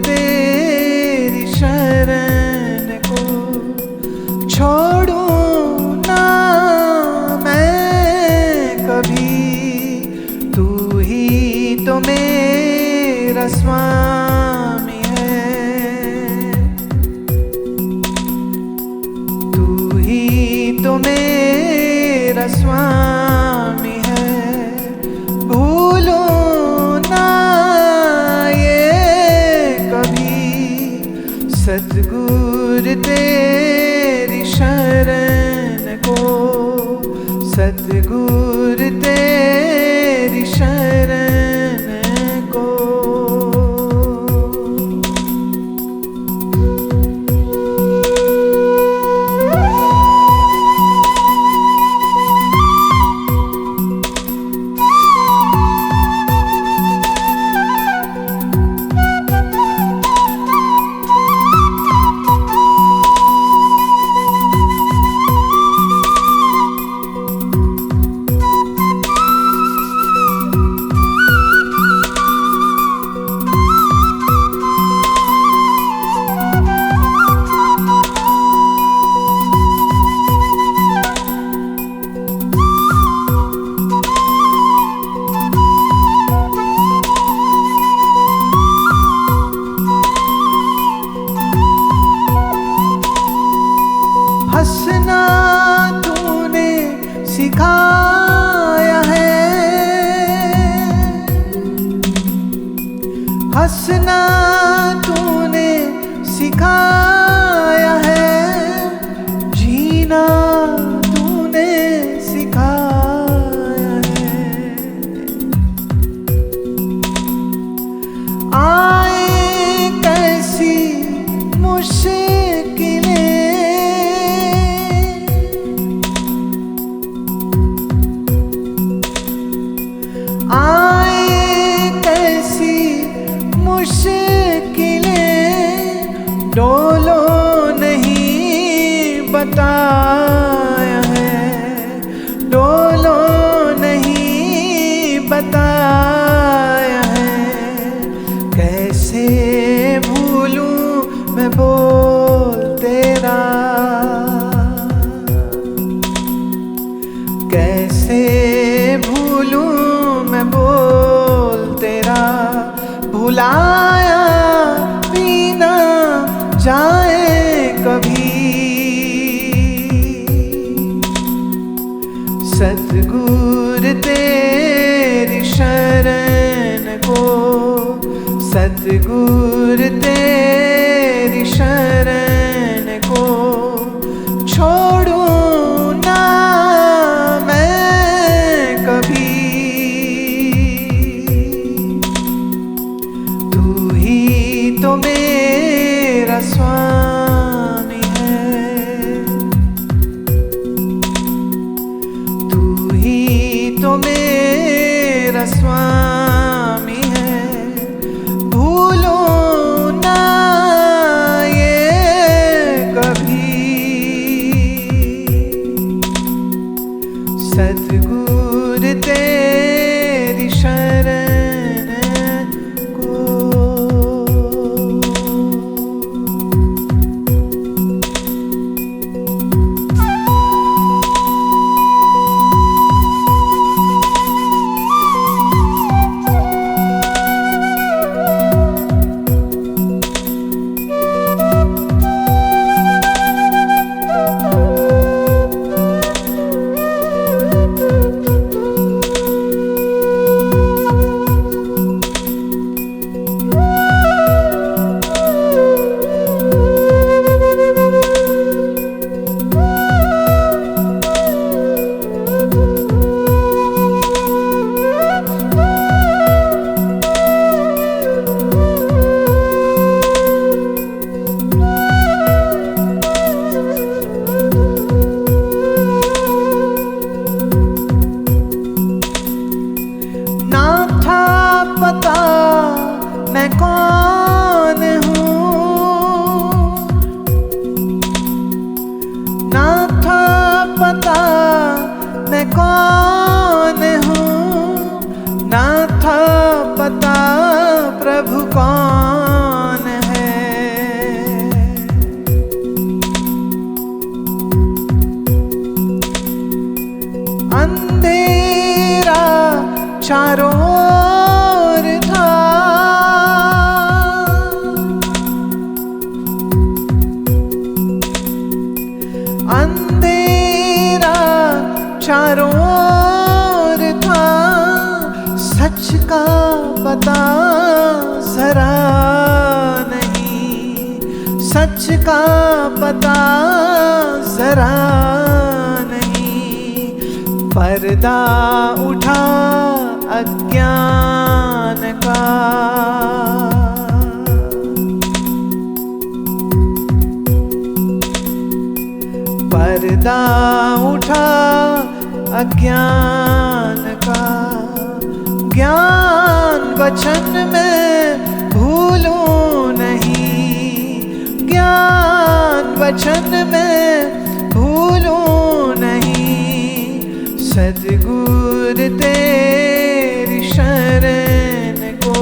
तेरी शरण को छोड़ूं ना मैं कभी। तू ही तो मेरा स्वामी है, तू ही तो मेरा स्वामी है। भूलो ना ये कभी सद्गुरु तेरी शरण को, सद्गुरु तेरी शरण को। हंसना तूने सिखाया है, हंसना तूने सिखाया है। जीना तूने सिखाया है। आए कैसी मुश्किलें, आए कैसी मुश्किलें, डोलो नहीं बताया है, डोलो नहीं बताया है। कैसे भूलूं मैं बोल तेरा, कैसे भूलूं मैं बोल तेरा। भुलाया भी ना जाए कभी सद्गुरु तेरी शरण को, सद्गुरु तेरी शरण को। छोड़ूं ना मैं कभी, तू ही तो मेरा स्वामी है, तू ही तो मेरा स्वामी है। भूलो ना ये कभी सद्गुरु तेरी शरण को। पता मैं कौन हूँ, ना था पता मैं कौन हूँ, ना था पता प्रभु कौन चारों ओर था। अंधेरा चारों ओर था, सच का पता जरा नहीं, सच का पता जरा नहीं। पर्दा उठा अज्ञान का, पर्दा उठा अज्ञान का। ज्ञान वचन में भूलूं नहीं, ज्ञान वचन में भूलूं नहीं। सद्गुरु तेरी शरण को,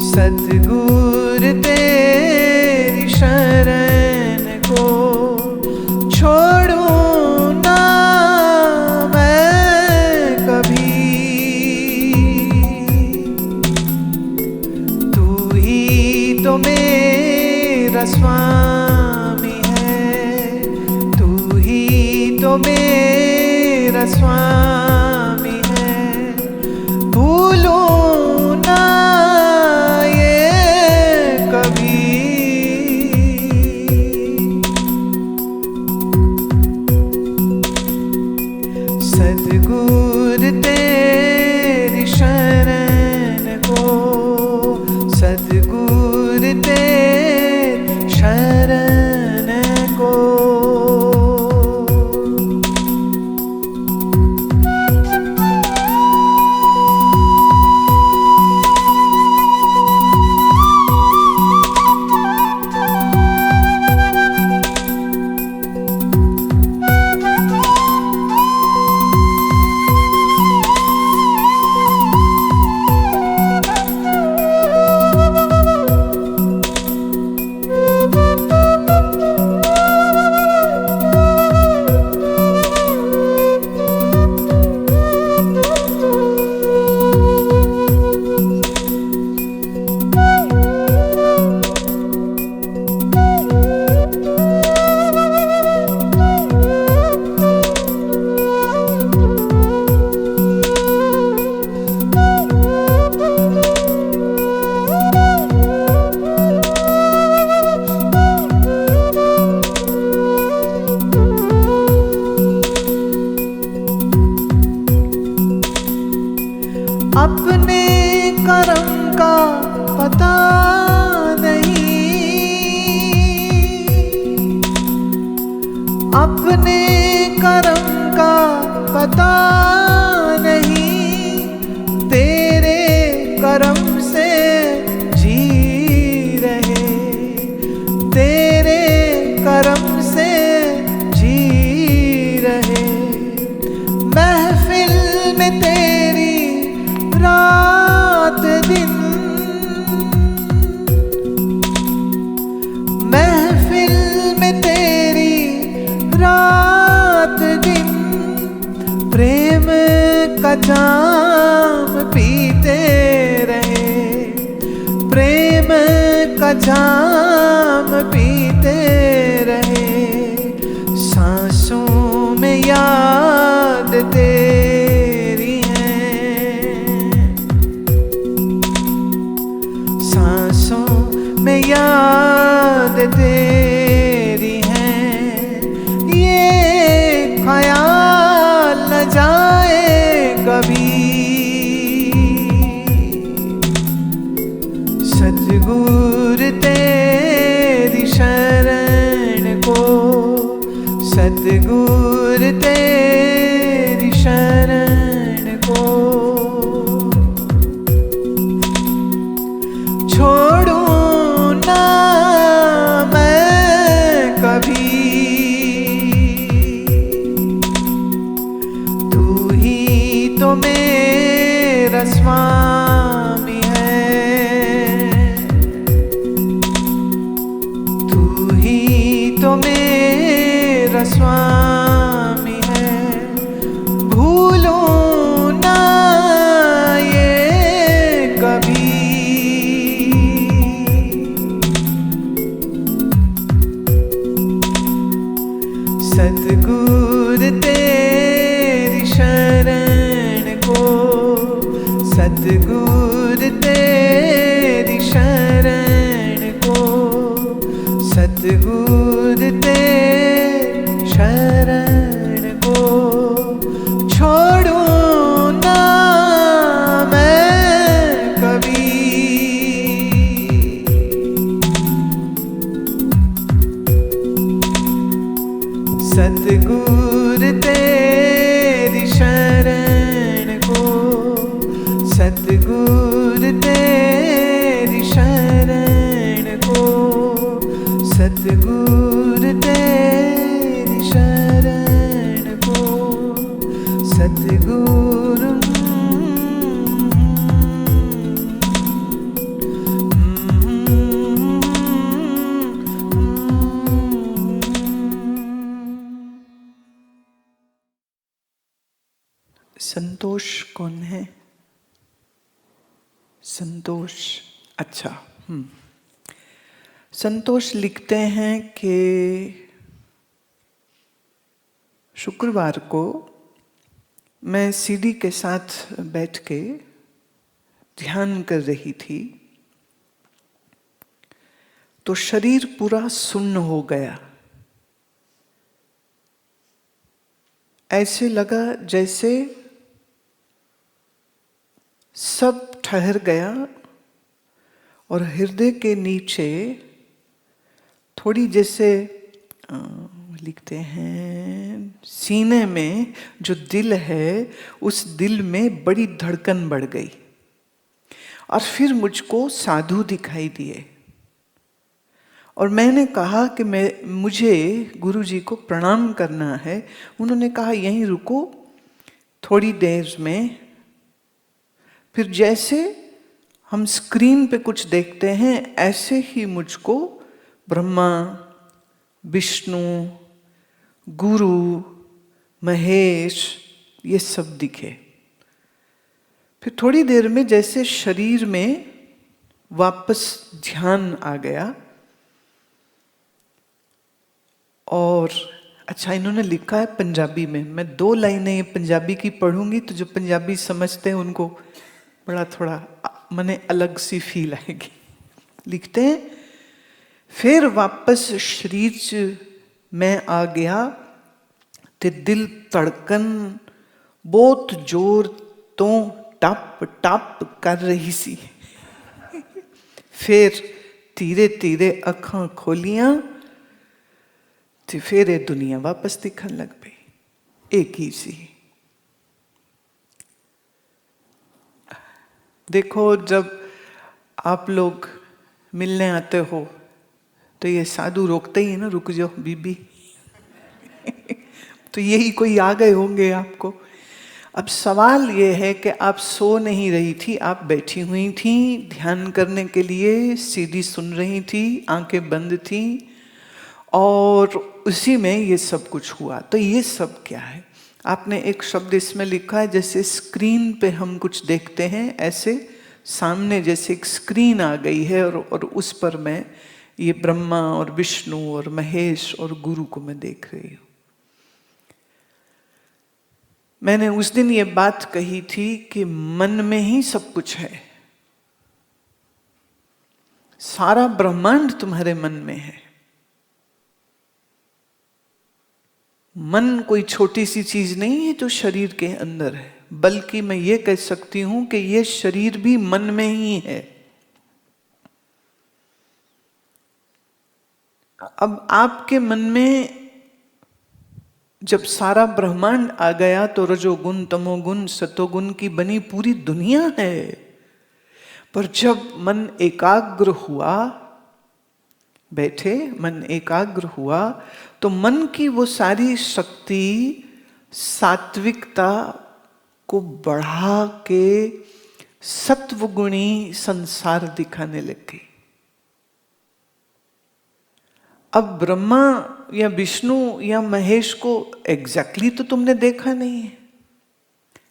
सद्गुरु तेरी शरण को छोड़ूं ना मैं कभी। तू ही तो मेरा स्वामी है, तू ही तो मेरा स्वामी है। भूलूं ना सद्गुरु तेरी शरण को, सद्गुरु तेरी शरण को। अपने कर्म का पता नहीं, अपने कर्म का पता नहीं। तेरे कर्म से जी रहे, तेरे कर्म से जी रहे। महफिल में तेरी रात दिन, महफिल में तेरी रात दिन। प्रेम का जाम पीते रहे, प्रेम का जाम पीते रहे। सांसों में याद तेरी है, सांसों में याद तेरी है। ये ख्याल न जाए कभी, सद्गुरु तेरी शरण को, सद्गुरु तेरी शरण को। छोड़ूं ना मैं कभी, तू ही तो मेरा स्वामी है, तू ही तो मेरा स्वामी है। सतगुर तेरी शरण को, सतगुर तेरी शरण को छोड़ूं ना मैं कभी। सतगुर तेरी शरण को, सतगुर तेरी शरण को, सतगुर तेरी शरण को, सतगुरु संतोष कौन है? संतोष, अच्छा, संतोष लिखते हैं कि शुक्रवार को मैं सीडी के साथ बैठ के ध्यान कर रही थी तो शरीर पूरा सुन्न हो गया। ऐसे लगा जैसे सब ठहर गया और हृदय के नीचे थोड़ी जैसे लिखते हैं सीने में जो दिल है उस दिल में बड़ी धड़कन बढ़ गई। और फिर मुझको साधु दिखाई दिए और मैंने कहा कि मुझे गुरुजी को प्रणाम करना है। उन्होंने कहा यहीं रुको थोड़ी देर में। फिर जैसे हम स्क्रीन पे कुछ देखते हैं ऐसे ही मुझको ब्रह्मा, विष्णु, गुरु, महेश ये सब दिखे। फिर थोड़ी देर में जैसे शरीर में वापस ध्यान आ गया। और अच्छा, इन्होंने लिखा है पंजाबी में, मैं 2 लाइनें पंजाबी की पढ़ूंगी तो जो पंजाबी समझते हैं उनको बड़ा थोड़ा मने अलग सी फील आएगी। लिखते हैं, फिर वापस शरीर च मैं आ गया ते दिल धड़कन बहुत जोर तो टप टप कर रही सी। फिर धीरे धीरे अखां खोलियां ते फिर ये दुनिया वापस दिखन लग पई एक ही सी। देखो जब आप लोग मिलने आते हो तो ये साधु रोकते ही है ना, रुक जाओ बीबी। तो यही कोई आ गए होंगे आपको। अब सवाल ये है कि आप सो नहीं रही थी, आप बैठी हुई थी ध्यान करने के लिए, सीडी सुन रही थी, आंखें बंद थी और उसी में ये सब कुछ हुआ। तो ये सब क्या है? आपने एक शब्द इसमें लिखा है जैसे स्क्रीन पे हम कुछ देखते हैं, ऐसे सामने जैसे एक स्क्रीन आ गई है और उस पर मैं ये ब्रह्मा और विष्णु और महेश और गुरु को मैं देख रही हूँ। मैंने उस दिन ये बात कही थी कि मन में ही सब कुछ है, सारा ब्रह्मांड तुम्हारे मन में है। मन कोई छोटी सी चीज नहीं है जो शरीर के अंदर है, बल्कि मैं ये कह सकती हूं कि ये शरीर भी मन में ही है। अब आपके मन में जब सारा ब्रह्मांड आ गया तो रजोगुण, तमोगुण, सतोगुण की बनी पूरी दुनिया है। पर जब मन एकाग्र हुआ, बैठे मन एकाग्र हुआ, तो मन की वो सारी शक्ति सात्विकता को बढ़ा के सत्वगुणी संसार दिखाने लगी। अब ब्रह्मा या विष्णु या महेश को एग्जैक्टली तो तुमने देखा नहीं है,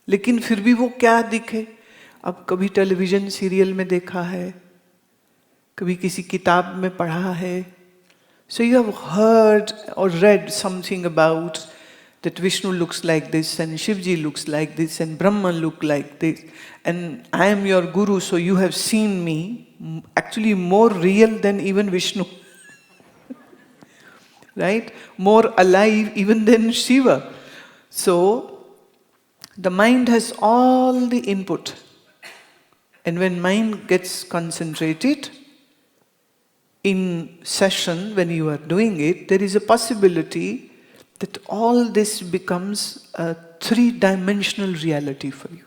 लेकिन फिर भी वो क्या दिखे। अब कभी टेलीविजन सीरियल में देखा है, कभी किसी किताब में पढ़ा है, so you have heard or read something about that Vishnu looks like this and Shivji looks like this and Brahma look like this and I am your guru, so you have seen me, actually more real than even Vishnu. Right? More alive even than Shiva. So, the mind has all the input. And when mind gets concentrated, in session, when you are doing it, there is a possibility that all this becomes a three-dimensional reality for you.